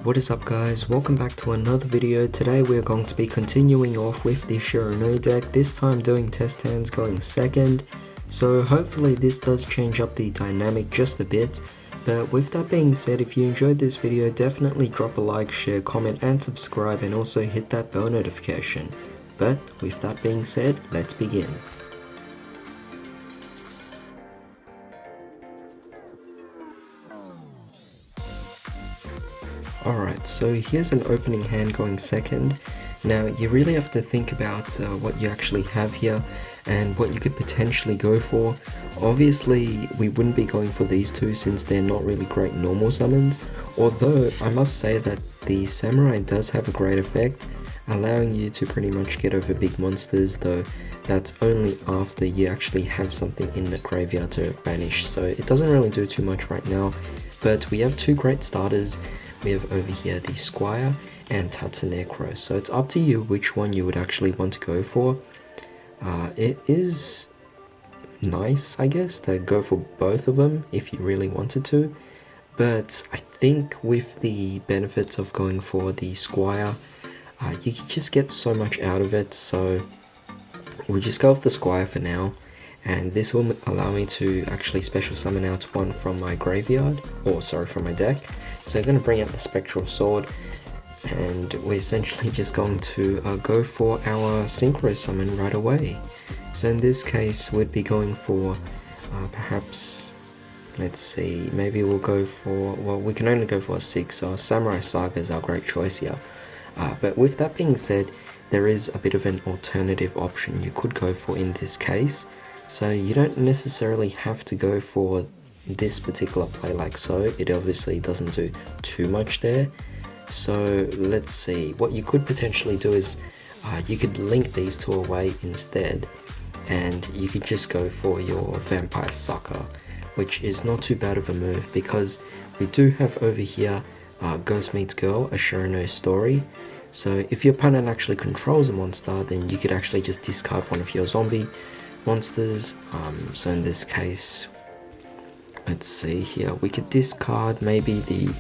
What is up guys, welcome back to another video. Today we are going to be continuing off with the Shiranui deck, this time doing Testhands going second. So hopefully this does change up the dynamic just a bit. But with that being said, if you enjoyed this video, definitely drop a like, share, comment and subscribe, and also hit that bell notification. But with that being said, let's begin. Alright, so here's an opening hand going second. Now you really have to think about what you actually have here and what you could potentially go for. Obviously we wouldn't be going for these two since they're not really great normal summons, although I must say that the Samurai does have a great effect, allowing you to pretty much get over big monsters, though that's only after you actually have something in the graveyard to banish, so it doesn't really do too much right now. But we have two great starters. We have over here the Squire and Tatsuneko, so it's up to you which one you would actually want to go for. It is nice, I guess, to go for both of them if you really wanted to, but I think with the benefits of going for the Squire, you can just get so much out of it, so we'll just go with the Squire for now. And this will allow me to actually special summon out one from my graveyard, or sorry, from my deck. So I'm going to bring out the Spectral Sword, and we're essentially just going to go for our Synchro Summon right away. So in this case, we'd be going for perhaps, let's see, maybe we'll go for, well, we can only go for a 6, so Samurai Saga is our great choice here. But with that being said, there is a bit of an alternative option you could go for in this case. So you don't necessarily have to go for this particular play like so, it obviously doesn't do too much there. So let's see, what you could potentially do is you could link these two away instead, and you could just go for your Vampire Sucker, which is not too bad of a move because we do have over here Ghost Meets Girl, a Shiranui story. So if your opponent actually controls a monster, then you could actually just discard one of your zombie monsters. So in this case, let's see here, we could discard maybe the,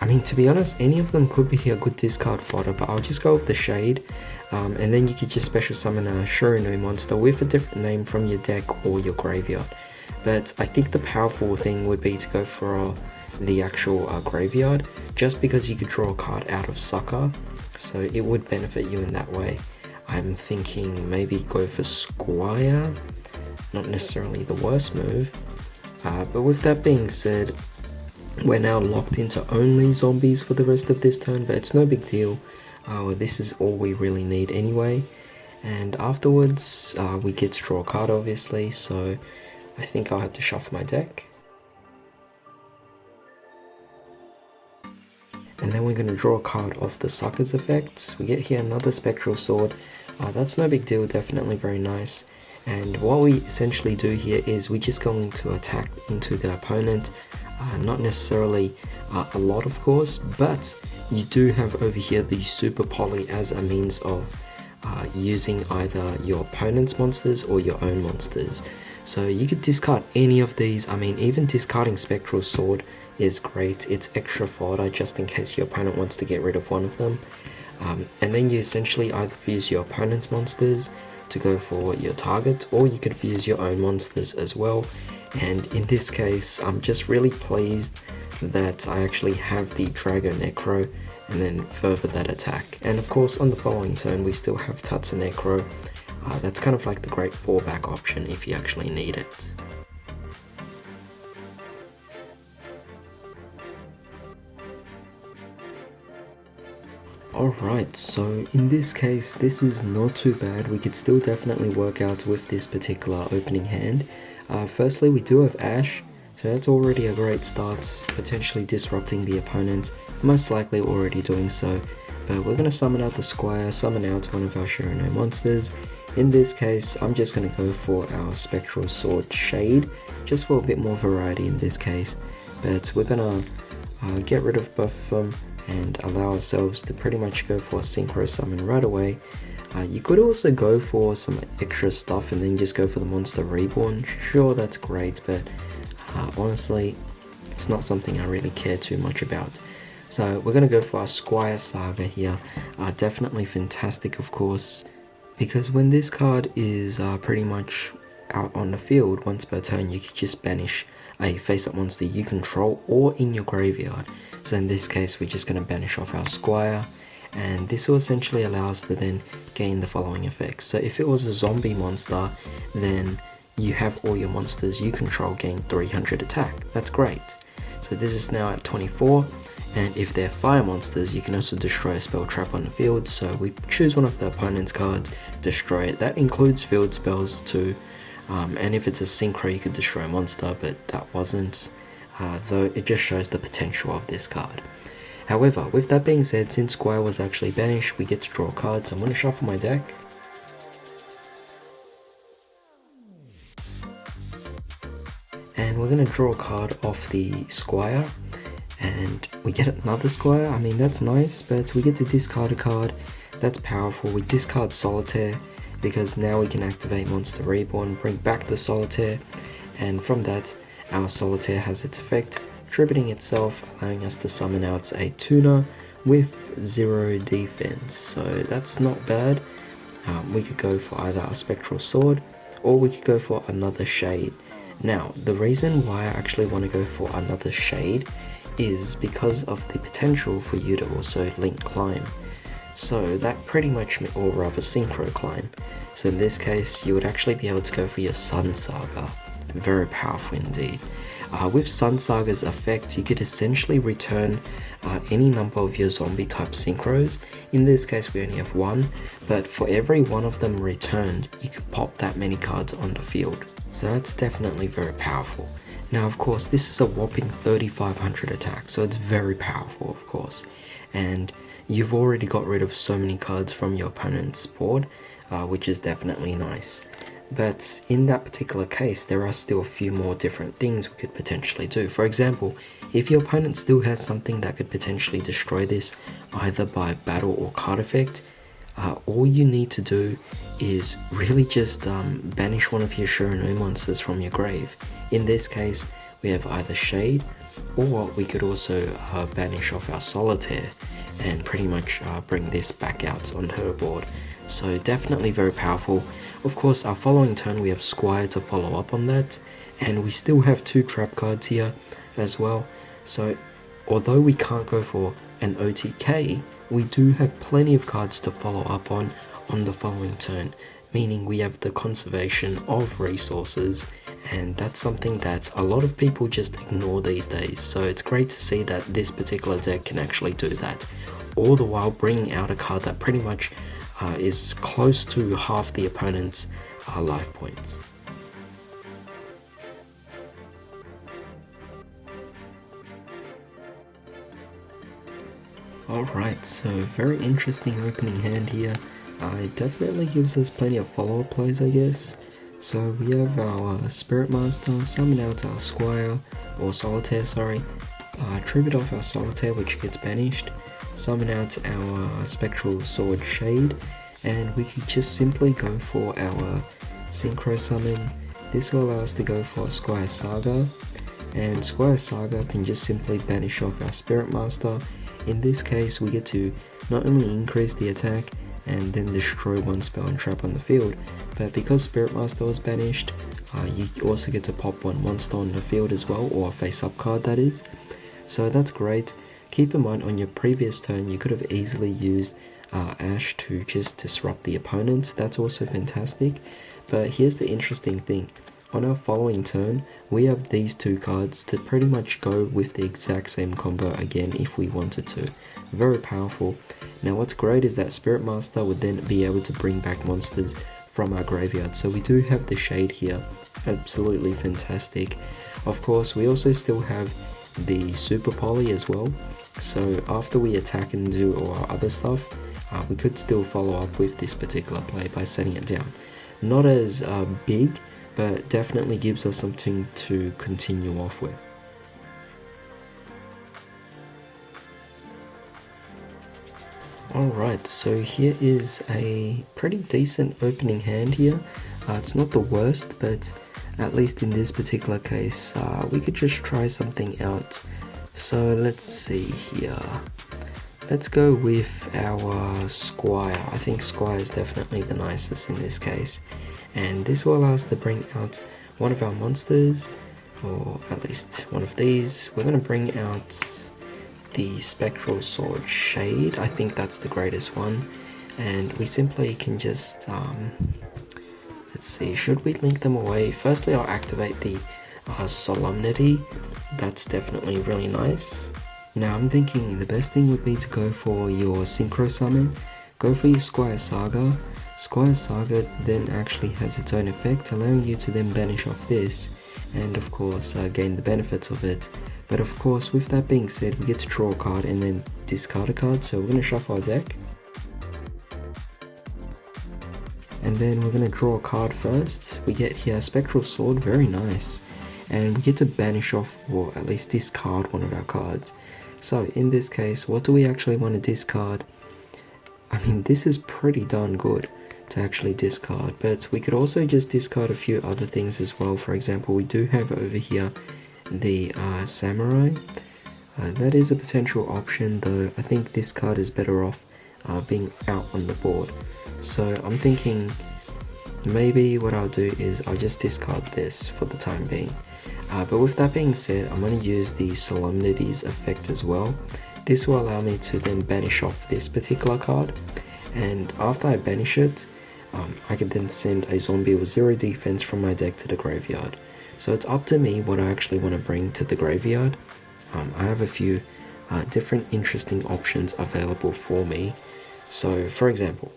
I mean, to be honest, any of them could be a good discard fodder, but I'll just go with the Shade, and then you could just special summon a Shiranui monster with a different name from your deck or your graveyard. But I think the powerful thing would be to go for the actual graveyard, just because you could draw a card out of Sucker, so it would benefit you in that way. I'm thinking maybe go for Squire, not necessarily the worst move, but with that being said, we're now locked into only zombies for the rest of this turn, but it's no big deal. This is all we really need anyway, and afterwards we get to draw a card obviously, so I think I'll have to shuffle my deck. And then we're going to draw a card off the Sucker's effect. We get here another Spectral Sword. That's no big deal, definitely very nice. And what we essentially do here is we're just going to attack into the opponent. Not necessarily a lot of course, but you do have over here the Super Poly as a means of using either your opponent's monsters or your own monsters. So you could discard any of these. I mean, even discarding Spectral Sword is great. It's extra fodder just in case your opponent wants to get rid of one of them. And then you essentially either fuse your opponent's monsters to go for your target, or you could fuse your own monsters as well. And in this case, I'm just really pleased that I actually have the Drago Necro and then further that attack. And of course on the following turn we still have Tatsuneko. That's kind of like the great fallback option if you actually need it. Alright, so in this case, this is not too bad. We could still definitely work out with this particular opening hand. Firstly, we do have Ash, so that's already a great start, potentially disrupting the opponent, most likely already doing so. But we're going to summon out the Squire, summon out one of our Shiranui monsters. In this case, I'm just going to go for our Spectral Sword Shade, just for a bit more variety in this case. But we're going to get rid of both of them and allow ourselves to pretty much go for a Synchro Summon right away. You could also go for some extra stuff and then just go for the Monster Reborn. Sure, that's great, but honestly, it's not something I really care too much about. So we're going to go for our Squire Saga here. Definitely fantastic, of course, because when this card is pretty much out on the field once per turn, you can just banish a face-up monster you control or in your graveyard. So in this case, we're just going to banish off our Squire, and this will essentially allow us to then gain the following effects. So if it was a zombie monster, then you have all your monsters you control gain 300 attack. That's great. So this is now at 24, and if they're fire monsters, you can also destroy a spell trap on the field. So we choose one of the opponent's cards, destroy it. That includes field spells too, and if it's a synchro, you could destroy a monster, but that wasn't, though it just shows the potential of this card. However, with that being said, since Squire was actually banished, we get to draw cards. So I'm going to shuffle my deck. And we're going to draw a card off the Squire, and we get another Squire. I mean, that's nice, but we get to discard a card. That's powerful. We discard Solitaire, because now we can activate Monster Reborn, bring back the Solitaire, and from that, our Solitaire has its effect, tributing itself, allowing us to summon out a tuner with 0 defense. So that's not bad. We could go for either a Spectral Sword, or we could go for another Shade. Now, the reason why I actually want to go for another Shade is because of the potential for you to also link climb. So that pretty much, or rather synchro climb. So in this case, you would actually be able to go for your Sun Saga. Very powerful indeed. With Sun Saga's effect, you could essentially return any number of your zombie type synchros. In this case, we only have one, but for every one of them returned, you could pop that many cards on the field. So that's definitely very powerful. Now, of course, this is a whopping 3,500 attack, so it's very powerful, of course. And you've already got rid of so many cards from your opponent's board, which is definitely nice. But in that particular case, there are still a few more different things we could potentially do. For example, if your opponent still has something that could potentially destroy this, either by battle or card effect, all you need to do is really just banish one of your Shiranui monsters from your grave. In this case, we have either Shade, or we could also banish off our Solitaire and pretty much bring this back out onto the board. So definitely very powerful. Of course, our following turn we have Squire to follow up on that, and we still have 2 trap cards here as well. So although we can't go for an OTK, we do have plenty of cards to follow up on the following turn, meaning we have the conservation of resources, and that's something that a lot of people just ignore these days. So it's great to see that this particular deck can actually do that, all the while bringing out a card that pretty much is close to half the opponent's life points. Alright, so very interesting opening hand here. It definitely gives us plenty of follow-up plays, I guess. So we have our Spirit Master, summon out our Squire, or Solitaire, sorry, tribute off our Solitaire, which gets banished, summon out our Spectral Sword Shade, and we could just simply go for our Synchro Summon. This will allow us to go for Squire Saga, and Squire Saga can just simply banish off our Spirit Master. In this case, we get to not only increase the attack and then destroy one spell and trap on the field, but because Spirit Master was banished, you also get to pop one monster on the field as well, or a face-up card that is. So that's great. Keep in mind, on your previous turn, you could have easily used Ash to just disrupt the opponents. That's also fantastic. But here's the interesting thing. On our following turn, we have these 2 cards to pretty much go with the exact same combo again if we wanted to. Very powerful. Now what's great is that Spirit Master would then be able to bring back monsters from our graveyard. So we do have the Shade here. Absolutely fantastic. Of course, we also still have the Super Poly as well. So after we attack and do all our other stuff, we could still follow up with this particular play by setting it down. Not as big, but definitely gives us something to continue off with. Alright, so here is a pretty decent opening hand here. It's not the worst, but at least in this particular case, we could just try something out. So let's see here. Let's go with our Squire. I think Squire is definitely the nicest in this case. And this will allow us to bring out one of our monsters, or at least one of these. We're going to bring out the Spectral Sword Shade. I think that's the greatest one. And we simply can just, let's see, should we link them away? Firstly, I'll activate the Solemnity. That's definitely really nice. Now I'm thinking the best thing would be to go for your Synchro Summon. Go for your Squire Saga. Squire Saga then actually has its own effect, allowing you to then banish off this, and of course gain the benefits of it. But of course, with that being said, we get to draw a card and then discard a card, so we're going to shuffle our deck. And then we're going to draw a card first. We get here Spectral Sword, very nice. And we get to banish off, or at least discard one of our cards. So in this case, what do we actually want to discard? I mean, this is pretty darn good to actually discard, but we could also just discard a few other things as well. For example, we do have over here the Samurai. That is a potential option, though I think this card is better off being out on the board. So I'm thinking maybe what I'll do is I'll just discard this for the time being. But with that being said, I'm going to use the Solemnity's effect as well. This will allow me to then banish off this particular card, and after I banish it, I can then send a zombie with 0 defense from my deck to the graveyard. So it's up to me what I actually want to bring to the graveyard. I have a few different interesting options available for me. So for example,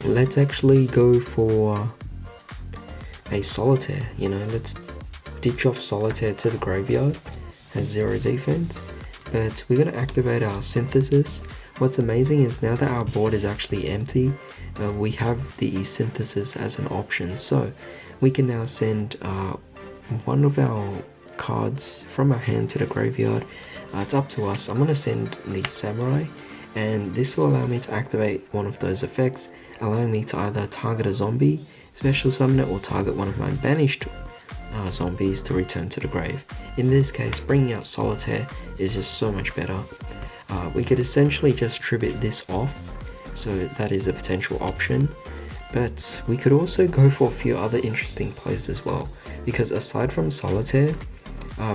let's actually go for a Solitaire. You know, let's ditch off Solitaire to the graveyard, has 0 defense. But we're going to activate our Synthesis. What's amazing is now that our board is actually empty, we have the Synthesis as an option. So we can now send one of our cards from our hand to the graveyard. It's up to us. I'm going to send the Samurai, and this will allow me to activate one of those effects, allowing me to either target a zombie, special summon it, or target one of my banished zombies to return to the grave. In this case, bringing out Solitaire is just so much better. We could essentially just tribute this off, so that is a potential option. But we could also go for a few other interesting plays as well, because aside from Solitaire,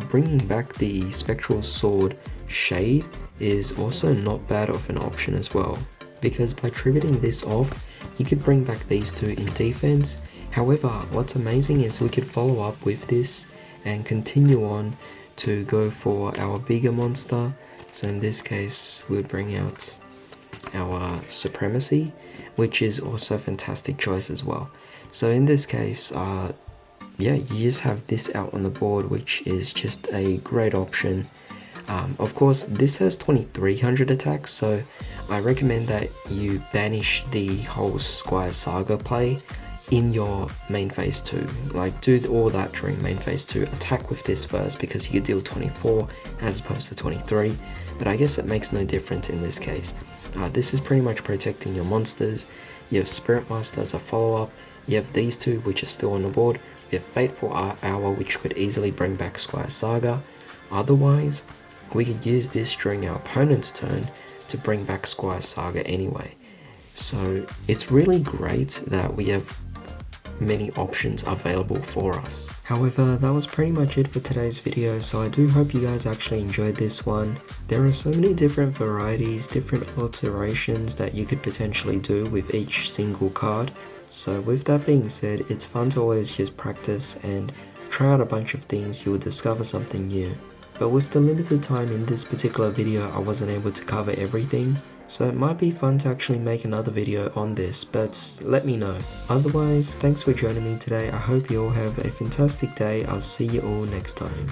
bringing back the Spectral Sword Shade is also not bad of an option as well, because by tributing this off, you could bring back these two in defense. However, what's amazing is we could follow up with this and continue on to go for our bigger monster. So in this case, we'll bring out our Supremacy, which is also a fantastic choice as well. So in this case, yeah, you just have this out on the board, which is just a great option. Of course, this has 2300 attacks, so I recommend that you banish the whole Squire Saga play in your main phase 2. Like, do all that during main phase 2. Attack with this first, because you could deal 24 as opposed to 23, but I guess it makes no difference in this case. This is pretty much protecting your monsters. You have Spirit Master as a follow-up, you have these two which are still on the board, you have Fateful Hour which could easily bring back Squire Saga. Otherwise, we could use this during our opponent's turn to bring back Squire Saga anyway. So it's really great that we have many options available for us. However, that was pretty much it for today's video, so I do hope you guys actually enjoyed this one. There are so many different varieties, different alterations that you could potentially do with each single card. So with that being said, it's fun to always just practice and try out a bunch of things. You will discover something new. But with the limited time in this particular video, I wasn't able to cover everything. So it might be fun to actually make another video on this, but let me know. Otherwise, thanks for joining me today. I hope you all have a fantastic day. I'll see you all next time.